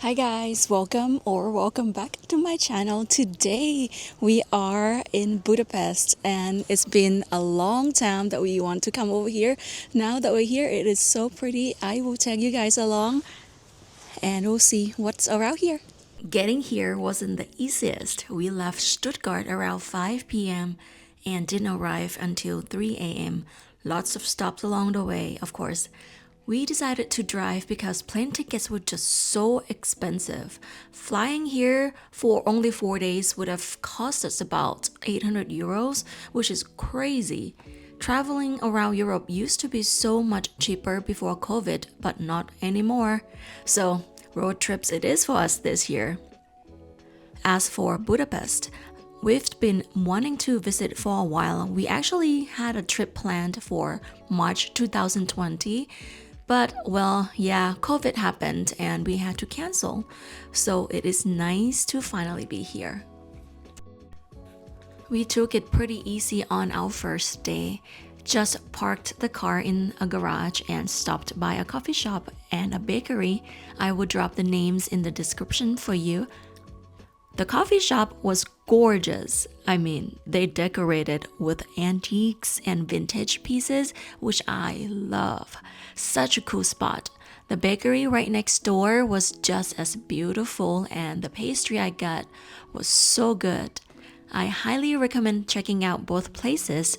Hi guys, welcome back to my channel. Today we are in Budapest and it's been a long time that we want to come over here. Now that we're here, it is so pretty. I will take you guys along and we'll see what's around here. Getting here wasn't the easiest. We left Stuttgart around 5 p.m. and didn't arrive until 3 a.m. Lots of stops along the way, of course. We decided to drive because plane tickets were just so expensive. Flying here for only 4 days would have cost us about 800 euros, which is crazy. Traveling around Europe used to be so much cheaper before COVID, but not anymore. So, road trips it is for us this year. As for Budapest, we've been wanting to visit for a while. We actually had a trip planned for March 2020. But well, yeah, COVID happened and we had to cancel. So it is nice to finally be here. We took it pretty easy on our first day. Just parked the car in a garage and stopped by a coffee shop and a bakery. I will drop the names in the description for you. The coffee shop was gorgeous. I mean, they decorated with antiques and vintage pieces, which I love. Such a cool spot. The bakery right next door was just as beautiful, and the pastry I got was so good. I highly recommend checking out both places.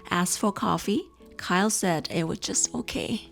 As for coffee, Kyle said it was just okay.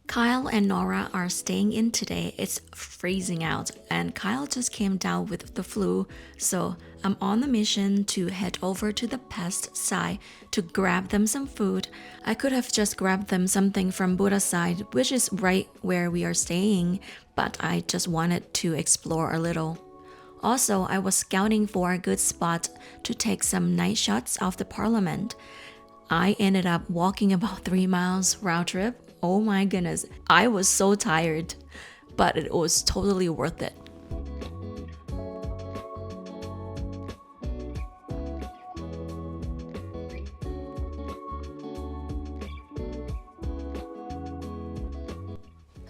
Kyle and Nora are staying in today. It's freezing out, and Kyle just came down with the flu, so I'm on the mission to head over to the pest side to grab them some food. I could have just grabbed them something from Buddha side, which is right where we are staying, but I just wanted to explore a little. Also, I was scouting for a good spot to take some night shots of the parliament. I ended up walking about 3 miles round trip. Oh my goodness, I was so tired, but it was totally worth it.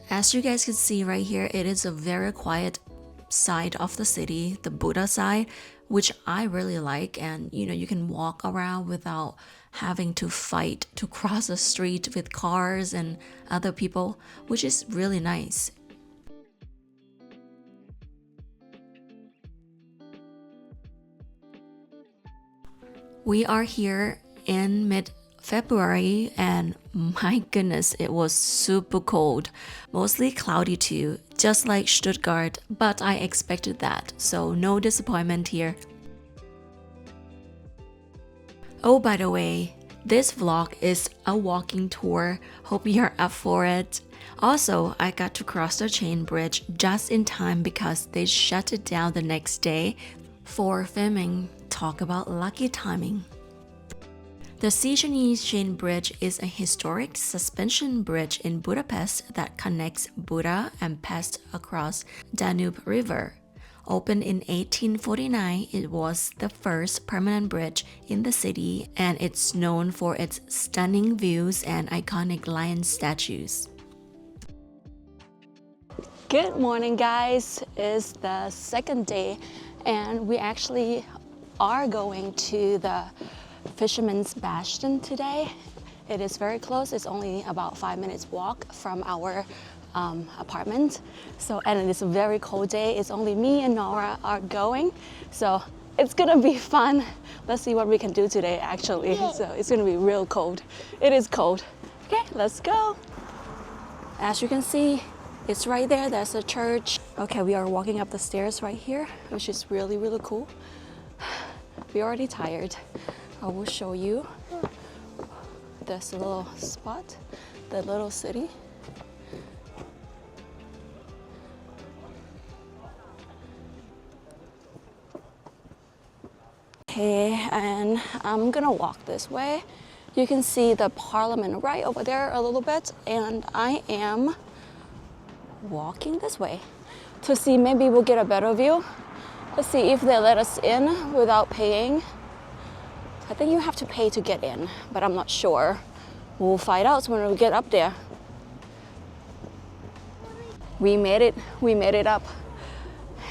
As you guys can see right here, it is a very quiet side of the city, the Buddha side, which I really like. And you can walk around without having to fight to cross the street with cars and other people, which is really nice. We are here in mid-February and my goodness, it was super cold. Mostly cloudy too, just like Stuttgart, but I expected that, so no disappointment here. Oh, by the way, this vlog is a walking tour. Hope you're up for it. Also, I got to cross the chain bridge just in time because they shut it down the next day for filming. Talk about lucky timing. The Fisherman chain bridge is a historic suspension bridge in Budapest that connects Buda and Pest across Danube River. Opened in 1849, it was the first permanent bridge in the city, and it's known for its stunning views and iconic lion statues. Good morning, guys. It's the second day, and we actually are going to the Fisherman's Bastion today. It is very close. It's only about 5 minutes walk from our apartment. And it is a very cold day. It's only me and Nora are going, so it's gonna be fun. Let's see what we can do today actually. So it's gonna be real cold. It is cold. Okay, let's go. As you can see, it's right there. There's a church. Okay, we are walking up the stairs right here, which is really cool. We're already tired. I will show you this little spot, the little city. Okay, and I'm gonna walk this way. You can see the parliament right over there a little bit, and I am walking this way to see maybe we'll get a better view Let's see if they let us in without paying. I think you have to pay to get in, but I'm not sure. We'll find out when we get up there. We made it up.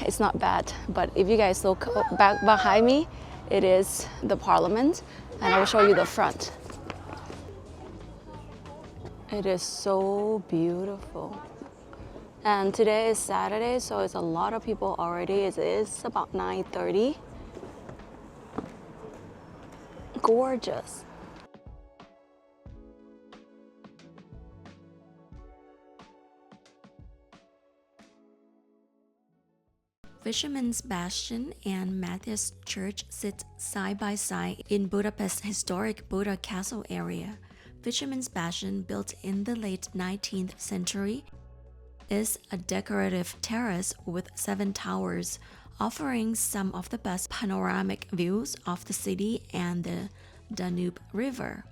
It's not bad, but if you guys look back behind me, it is the parliament, and I will show you the front. It is so beautiful. And today is Saturday, so it's a lot of people already. It is about 9:30. Gorgeous. Fisherman's Bastion and Matthias Church sit side by side in Budapest's historic Buda Castle area. Fisherman's Bastion, built in the late 19th century, is a decorative terrace with 7 towers, offering some of the best panoramic views of the city and the Danube River.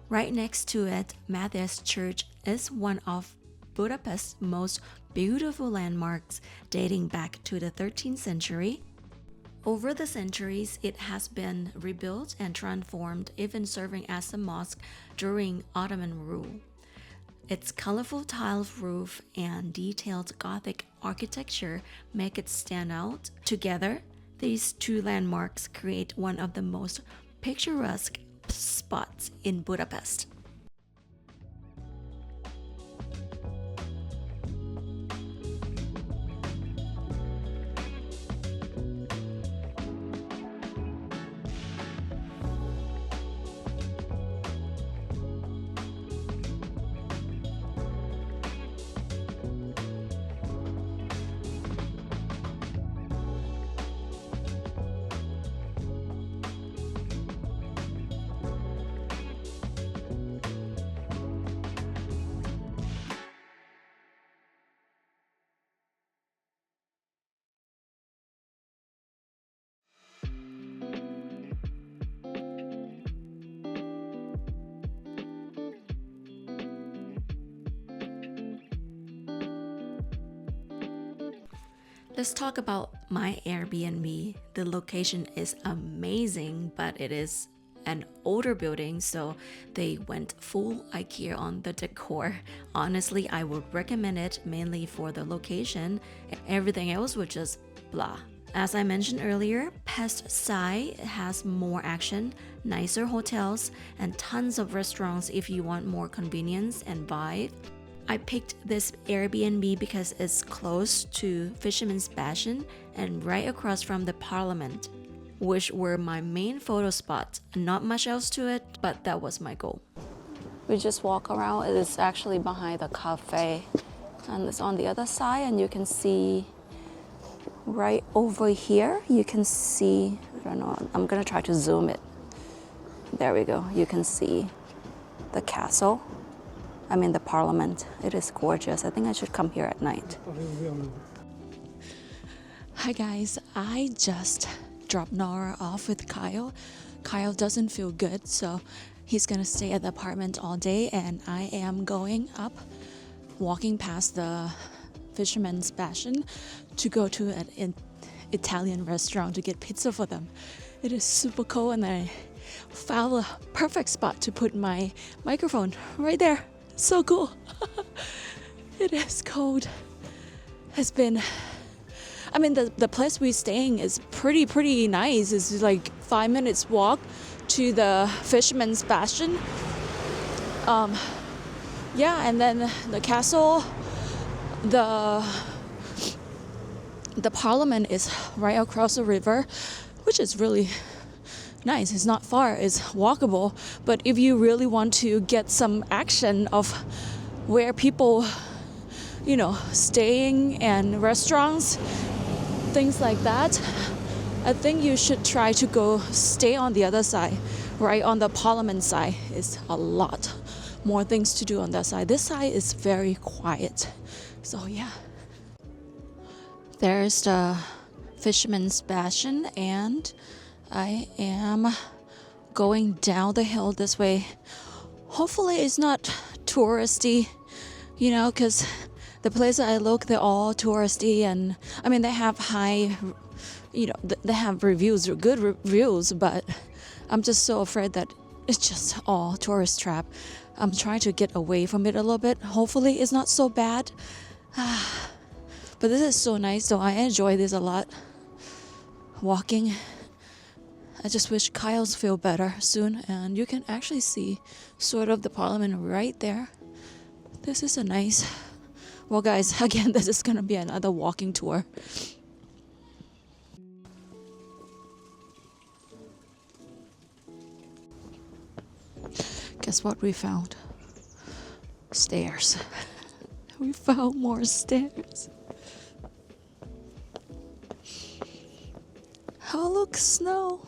Right next to it, Matthias Church is one of Budapest's most beautiful landmarks, dating back to the 13th century. Over the centuries, it has been rebuilt and transformed, even serving as a mosque during Ottoman rule. Its colorful tiled roof and detailed Gothic architecture make it stand out. Together, these two landmarks create one of the most picturesque spots in Budapest. Let's talk about my Airbnb. The location is amazing, but it is an older building, so they went full IKEA on the decor. Honestly, I would recommend it mainly for the location. Everything else was just blah. As I mentioned earlier, Pest Side has more action, nicer hotels, and tons of restaurants if you want more convenience and vibe. I picked this Airbnb because it's close to Fisherman's Bastion and right across from the Parliament, which were my main photo spots. Not much else to it, but that was my goal. We just walk around. It is actually behind the cafe, and it's on the other side, and you can see right over here, you can see, I don't know, I'm gonna try to zoom it. There we go. You can see the castle. I mean the parliament. It is gorgeous. I think I should come here at night. Hi guys, I just dropped Nora off with Kyle. Kyle doesn't feel good, so he's gonna stay at the apartment all day, and I am going up, walking past the Fisherman's Bastion to go to an Italian restaurant to get pizza for them. It is super cold, and I found a perfect spot to put my microphone right there. So cool. It is cold. It's been, I mean, the place we're staying is pretty nice. It's like 5 minutes walk to the Fisherman's Bastion. Yeah, and then the castle, the parliament is right across the river, which is really nice. It's not far, it's walkable, but if you really want to get some action of where people, you know, staying and restaurants, things like that, I think you should try to go stay on the other side. Right on the parliament side is a lot more things to do on that side. This side is very quiet. So yeah, there's the Fisherman's Bastion, and I am going down the hill this way. Hopefully it's not touristy, you know, because the places I look, they're all touristy, and I mean they have high, they have reviews, good reviews, but I'm just so afraid that it's just all tourist trap. I'm trying to get away from it a little bit. Hopefully it's not so bad. But this is so nice, so I enjoy this a lot. Walking. I just wish Kyle's feel better soon, and you can actually see sort of the parliament right there. This is a nice... Well guys, again, this is gonna be another walking tour. Guess what we found? Stairs. We found more stairs. Oh look, snow.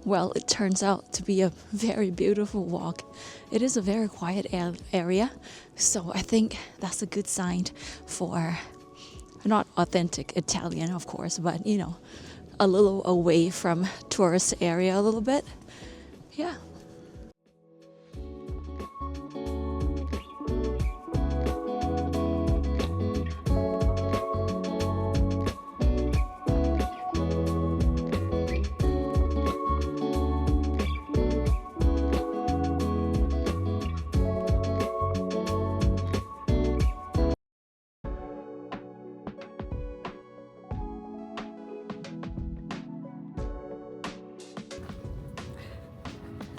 Well, it turns out to be a very beautiful walk. It is a very quiet area, so I think that's a good sign for not authentic Italian, of course, but a little away from tourist area a little bit. Yeah.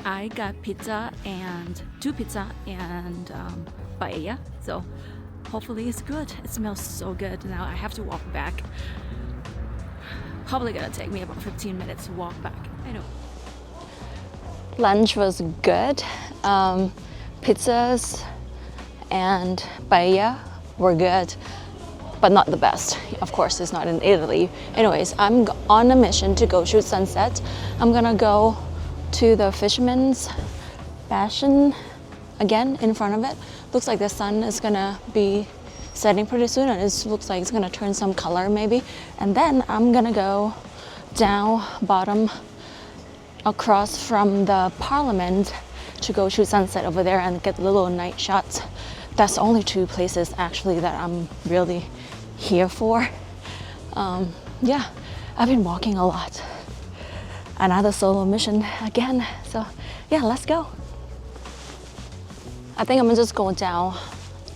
I got pizza and two pizza and paella, so hopefully it's good. It smells so good. Now I have to walk back. Probably gonna take me about 15 minutes to walk back. I know. Lunch was good. Pizzas and paella were good, but not the best. Of course, it's not in Italy. Anyways, I'm on a mission to go shoot sunset. I'm gonna go to the Fisherman's Bastion again in front of it. Looks like the sun is gonna be setting pretty soon, and it looks like it's gonna turn some color maybe. And then I'm gonna go down bottom across from the parliament to go shoot sunset over there and get little night shots. That's only two places actually that I'm really here for. Yeah, I've been walking a lot. Another solo mission again, so yeah, let's go. I think I'm just going down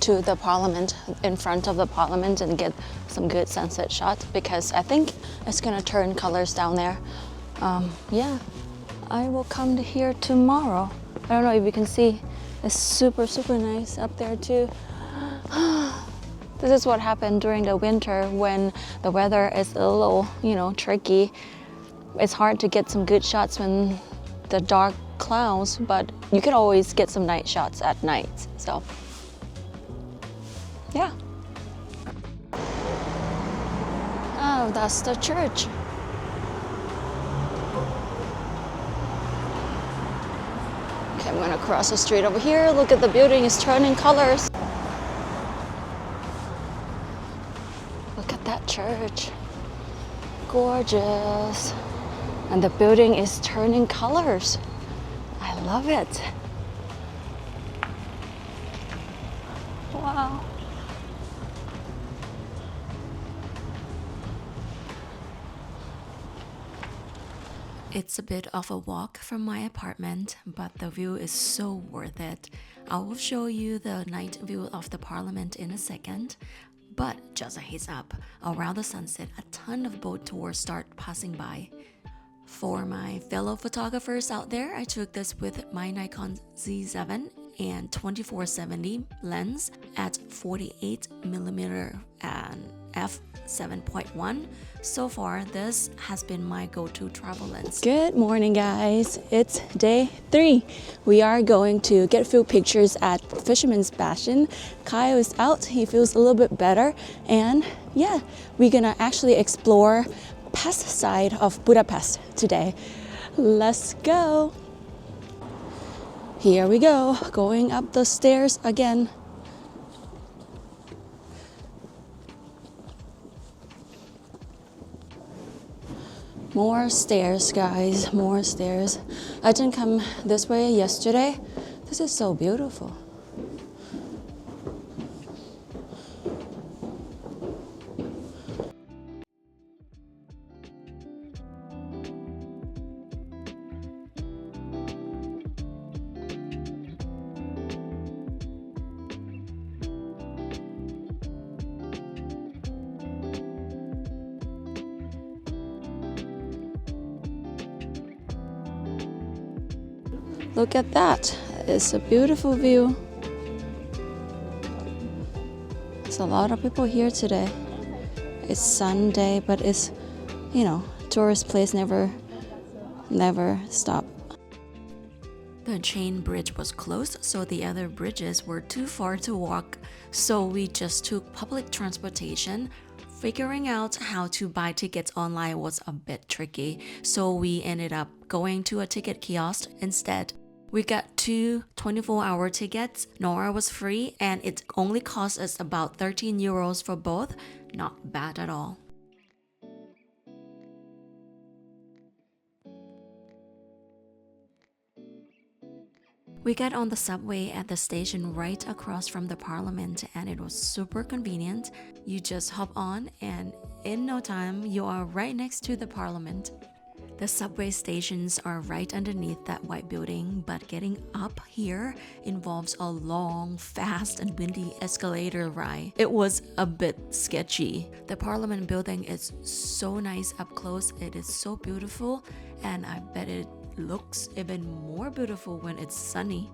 to the parliament, in front of the parliament, and get some good sunset shots because I think it's gonna turn colors down there. Yeah, I will come to here tomorrow. I don't know if you can see, it's super nice up there too. This is what happened during the winter when the weather is a little, tricky. It's hard to get some good shots when the dark clouds, but you can always get some night shots at night. So, yeah. Oh, that's the church. Okay, I'm gonna cross the street over here. Look at the building, it's turning colors. Look at that church. Gorgeous. And the building is turning colors. I love it. Wow. It's a bit of a walk from my apartment, but the view is so worth it. I will show you the night view of the parliament in a second. But just a heads up, around the sunset, a ton of boat tours start passing by. For my fellow photographers out there, I took this with my Nikon Z7 and 24-70 lens at 48mm and f7.1. So far, this has been my go-to travel lens. Good morning, guys. It's day 3. We are going to get a few pictures at Fisherman's Bastion. Kyle is out. He feels a little bit better. And yeah, we're gonna actually explore past side of Budapest today. Let's go. Here we go, going up the stairs again. More stairs, guys, more stairs. I didn't come this way yesterday. This is so beautiful. Look at that. It's a beautiful view. There's a lot of people here today. It's Sunday, but it's, tourist place never stop. The chain bridge was closed, so the other bridges were too far to walk. So we just took public transportation. Figuring out how to buy tickets online was a bit tricky, so we ended up going to a ticket kiosk instead. We got two 24-hour tickets. Nora was free, and it only cost us about 13 euros for both. Not bad at all. We got on the subway at the station right across from the parliament, and it was super convenient. You just hop on, and in no time, you are right next to the parliament. The subway stations are right underneath that white building, but getting up here involves a long, fast, and windy escalator ride. It was a bit sketchy. The parliament building is so nice up close. It is so beautiful, and I bet it looks even more beautiful when it's sunny.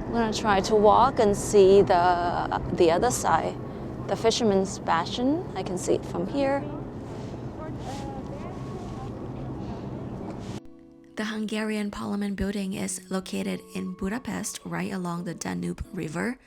I'm gonna try to walk and see the other side, the Fisherman's Bastion. I can see it from here. The Hungarian Parliament building is located in Budapest, right along the Danube River.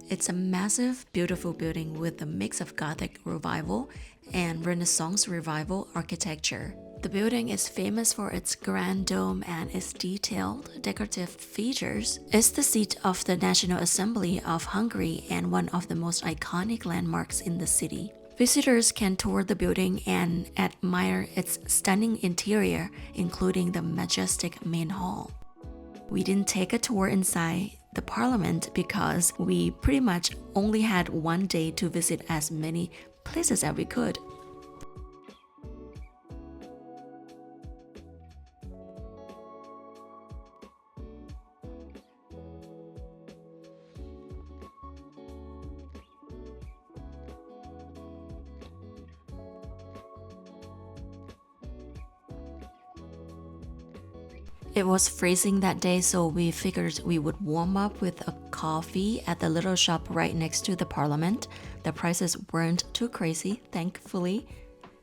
It's a massive, beautiful building with a mix of Gothic revival and Renaissance revival architecture. The building is famous for its grand dome and its detailed, decorative features. It's the seat of the National Assembly of Hungary and one of the most iconic landmarks in the city. Visitors can tour the building and admire its stunning interior, including the majestic main hall. We didn't take a tour inside the parliament because we pretty much only had one day to visit as many places as we could. It was freezing that day, so we figured we would warm up with a coffee at the little shop right next to the parliament. The prices weren't too crazy, thankfully.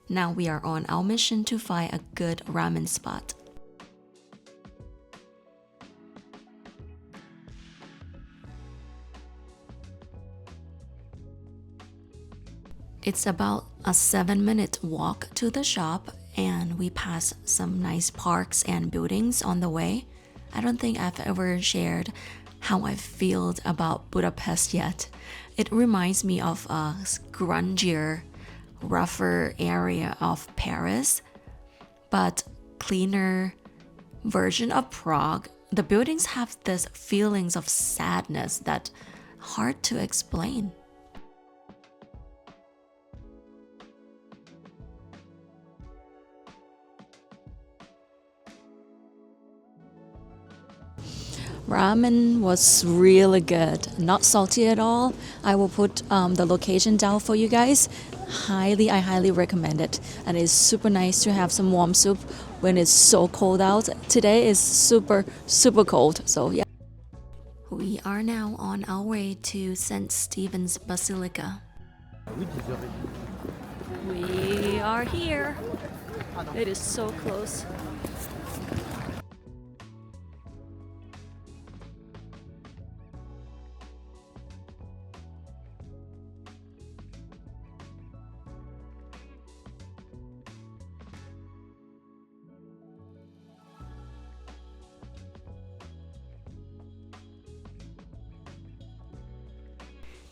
Now we are on our mission to find a good ramen spot. It's about a 7-minute walk to the shop, and we pass some nice parks and buildings on the way. I don't think I've ever shared how I feel about Budapest yet. It reminds me of a grungier, rougher area of Paris, but cleaner version of Prague. The buildings have this feelings of sadness that hard to explain. Ramen was really good, not salty at all. I will put the location down for you guys. I highly recommend it. And it's super nice to have some warm soup when it's so cold out. Today is super cold, so yeah. We are now on our way to St. Stephen's Basilica. We are here. It is so close.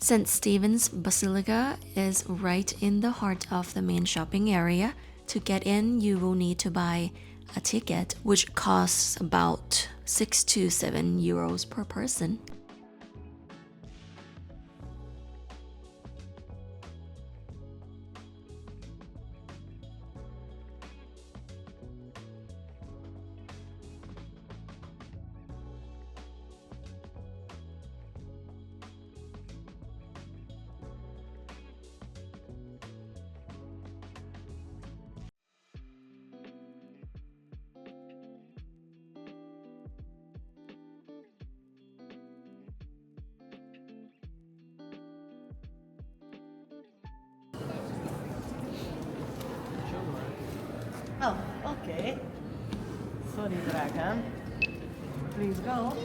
St. Stephen's Basilica is right in the heart of the main shopping area. To get in, you will need to buy a ticket, which costs about 6 to 7 euros per person. Oh, okay. Sorry, Dragon. Please go.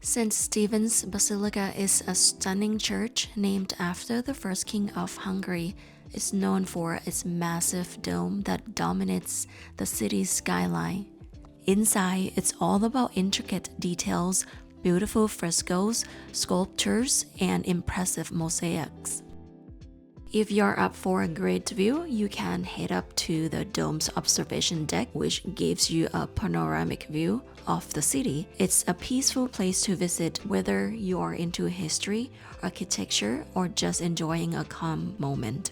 St. Stephen's Basilica is a stunning church named after the first king of Hungary. It's known for its massive dome that dominates the city's skyline. Inside, it's all about intricate details, beautiful frescoes, sculptures, and impressive mosaics. If you're up for a great view, you can head up to the dome's observation deck, which gives you a panoramic view of the city. It's a peaceful place to visit whether you are into history, architecture, or just enjoying a calm moment.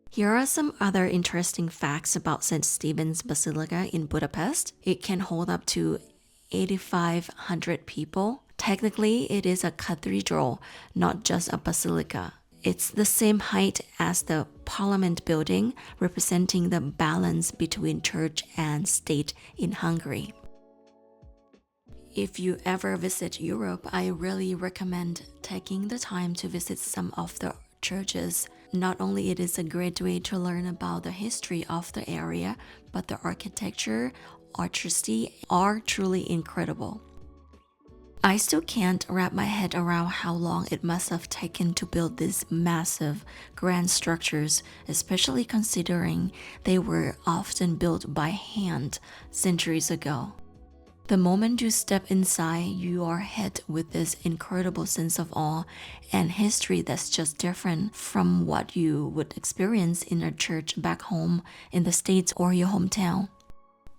Here are some other interesting facts about St. Stephen's Basilica in Budapest. It can hold up to 8,500 people. Technically, it is a cathedral, not just a basilica. It's the same height as the Parliament building, representing the balance between church and state in Hungary. If you ever visit Europe, I really recommend taking the time to visit some of the churches. Not only it is a great way to learn about the history of the area, but the architecture, artistry are truly incredible. I still can't wrap my head around how long it must have taken to build these massive, grand structures, especially considering they were often built by hand centuries ago. The moment you step inside, you are hit with this incredible sense of awe and history that's just different from what you would experience in a church back home in the States or your hometown.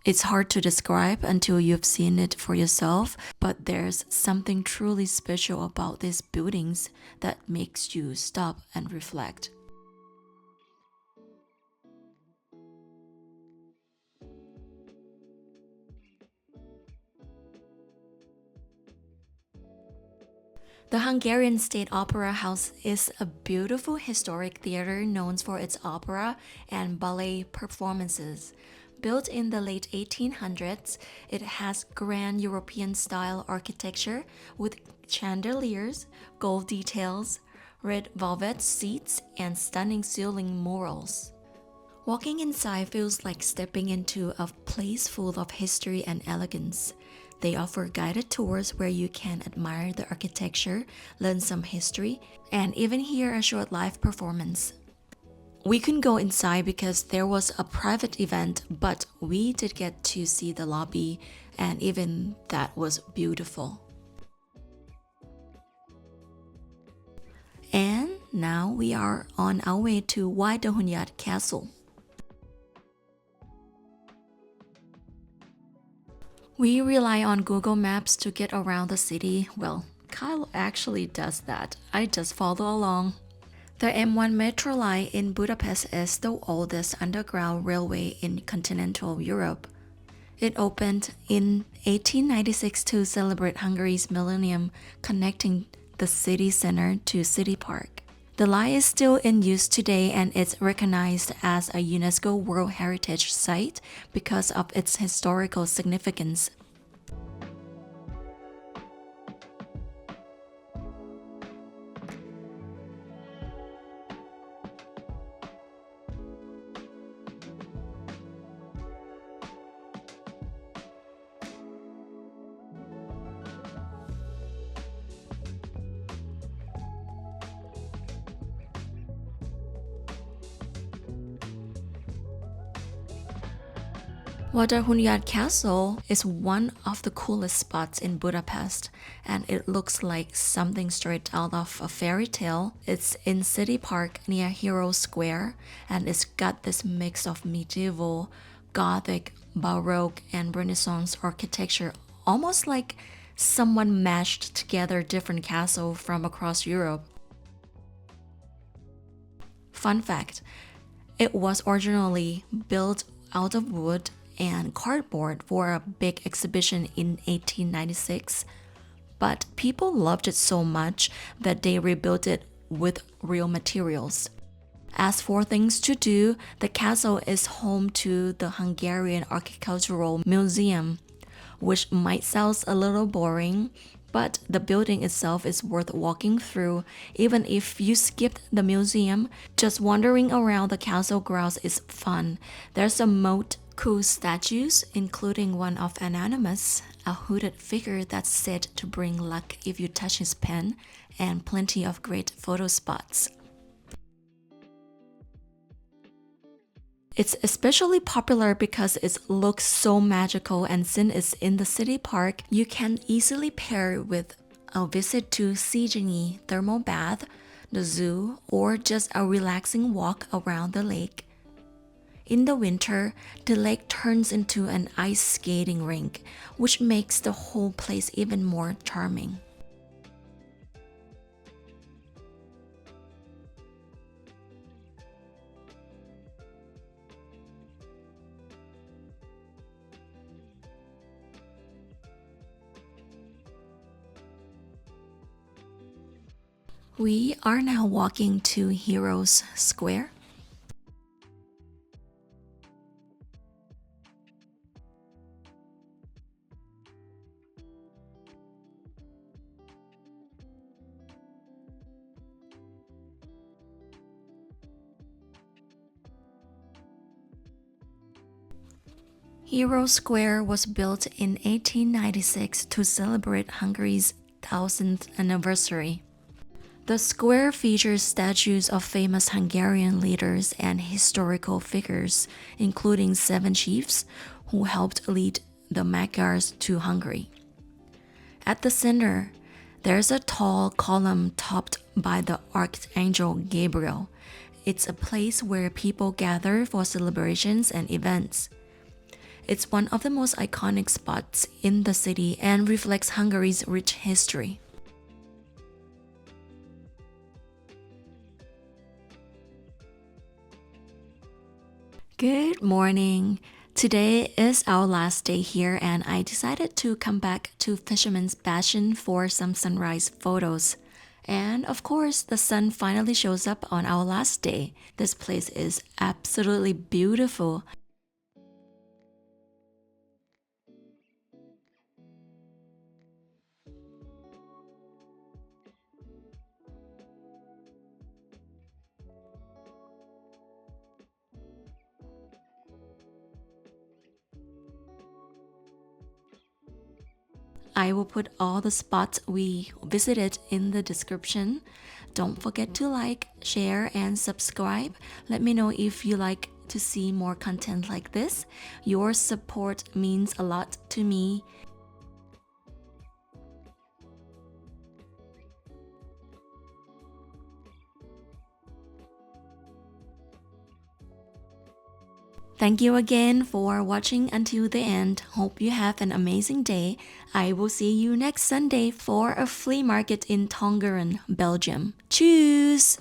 It's hard to describe until you've seen it for yourself, but there's something truly special about these buildings that makes you stop and reflect. The Hungarian State Opera House is a beautiful historic theater known for its opera and ballet performances. Built in the late 1800s, it has grand European-style architecture with chandeliers, gold details, red velvet seats, and stunning ceiling murals. Walking inside feels like stepping into a place full of history and elegance. They offer guided tours where you can admire the architecture, learn some history, and even hear a short live performance. We couldn't go inside because there was a private event, but we did get to see the lobby, and even that was beautiful. And now we are on our way to Vajdahunyad Castle. We rely on Google Maps to get around the city, well, Kyle actually does that. I just follow along. The M1 metro line in Budapest is the oldest underground railway in continental Europe. It opened in 1896 to celebrate Hungary's millennium, connecting the city center to City Park. The line is still in use today and it's recognized as a UNESCO World Heritage Site because of its historical significance. Waterhunyad Castle is one of the coolest spots in Budapest, and it looks like something straight out of a fairy tale. It's in City Park near Hero Square, and it's got this mix of medieval, Gothic, Baroque, and Renaissance architecture, almost like someone mashed together different castles from across Europe. Fun fact, it was originally built out of wood and cardboard for a big exhibition in 1896, but people loved it so much that they rebuilt it with real materials. As for things to do, the castle is home to the Hungarian Architectural Museum, which might sound a little boring, but the building itself is worth walking through. Even if you skipped the museum, just wandering around the castle grounds is fun. There's a moat, cool statues, including one of Anonymous, a hooded figure that's said to bring luck if you touch his pen, and plenty of great photo spots. It's especially popular because it looks so magical, and since it's in the city park, you can easily pair it with a visit to Sightseeing thermal bath, the zoo, or just a relaxing walk around the lake. In the winter, the lake turns into an ice skating rink, which makes the whole place even more charming. We are now walking to Heroes Square. Hero Square was built in 1896 to celebrate Hungary's 1000th anniversary. The square features statues of famous Hungarian leaders and historical figures, including 7 chiefs who helped lead the Magyars to Hungary. At the center, there's a tall column topped by the Archangel Gabriel. It's a place where people gather for celebrations and events. It's one of the most iconic spots in the city and reflects Hungary's rich history. Good morning. Today is our last day here, and I decided to come back to Fisherman's Bastion for some sunrise photos. And of course, the sun finally shows up on our last day. This place is absolutely beautiful. I will put all the spots we visited in the description. Don't forget to like, share, and subscribe. Let me know if you like to see more content like this. Your support means a lot to me. Thank you again for watching until the end. Hope you have an amazing day. I will see you next Sunday for a flea market in Tongeren, Belgium. Tschüss!